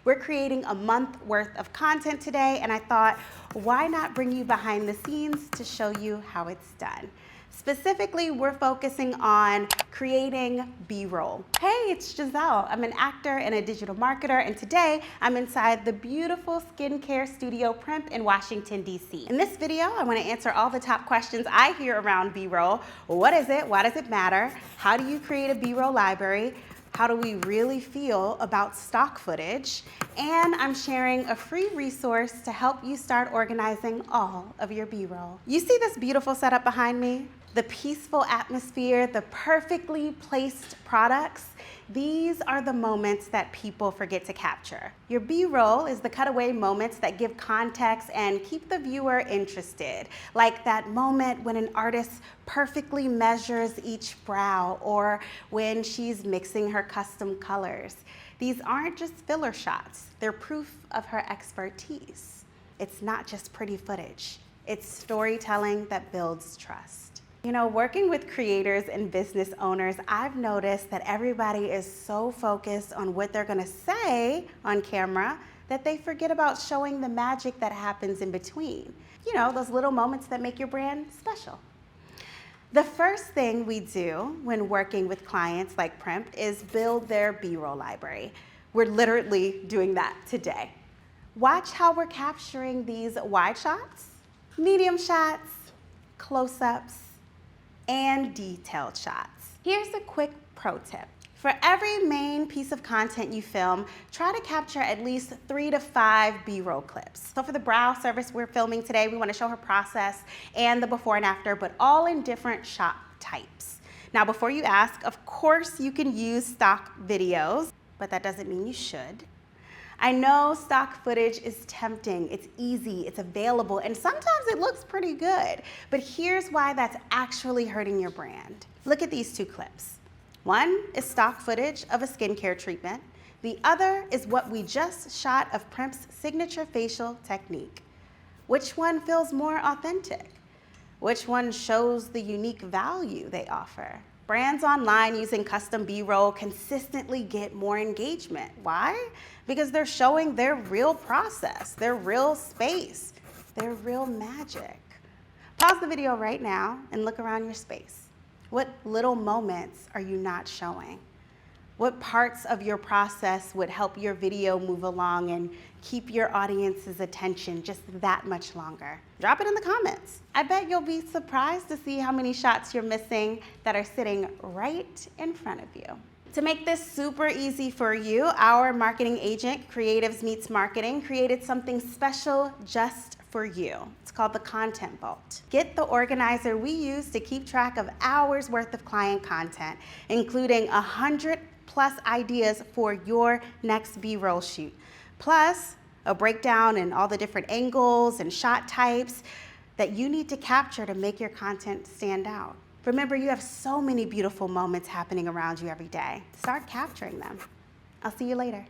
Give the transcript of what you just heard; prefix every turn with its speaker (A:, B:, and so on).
A: We're creating a month worth of content today, and I thought, why not bring you behind the scenes to show you how it's done? Specifically, we're focusing on creating B-roll. Hey, it's Giselle. I'm an actor and a digital marketer, and today I'm inside the beautiful skincare studio PRMP in Washington, D.C. In this video, I want to answer all the top questions I hear around B-roll. What is it? Why does it matter? How do you create a B-roll library? How do we really feel about stock footage? And I'm sharing a free resource to help you start organizing all of your B-roll. You see this beautiful setup behind me? The peaceful atmosphere, the perfectly placed products. These are the moments that people forget to capture. Your B-roll is the cutaway moments that give context and keep the viewer interested. Like that moment when an artist perfectly measures each brow, or when she's mixing her custom colors. These aren't just filler shots, they're proof of her expertise. It's not just pretty footage, it's storytelling that builds trust. You know, working with creators and business owners, I've noticed that everybody is so focused on what they're gonna say on camera that they forget about showing the magic that happens in between. You know, those little moments that make your brand special. The first thing we do when working with clients like PRMP is build their B-roll library. We're literally doing that today. Watch how we're capturing these wide shots, medium shots, close-ups, and detailed shots. Here's a quick pro tip. For every main piece of content you film, try to capture at least 3 to 5 B-roll clips. So for the brow service we're filming today, we want to show her process and the before and after, but all in different shot types. Now, before you ask, of course you can use stock videos, but that doesn't mean you should. I know stock footage is tempting, it's easy, it's available, and sometimes it looks pretty good. But here's why that's actually hurting your brand. Look at these 2 clips. One is stock footage of a skincare treatment. The other is what we just shot of PRMP's signature facial technique. Which one feels more authentic? Which one shows the unique value they offer? Brands online using custom B-roll consistently get more engagement. Why? Because they're showing their real process, their real space, their real magic. Pause the video right now and look around your space. What little moments are you not showing? What parts of your process would help your video move along and keep your audience's attention just that much longer? Drop it in the comments. I bet you'll be surprised to see how many shots you're missing that are sitting right in front of you. To make this super easy for you, our marketing agent, Creatives Meets Marketing, created something special just for you. It's called the Content Vault. Get the organizer we use to keep track of hours worth of client content, including 100+ ideas for your next B-roll shoot, plus a breakdown and all the different angles and shot types that you need to capture to make your content stand out. Remember, you have so many beautiful moments happening around you every day. Start capturing them. I'll see you later.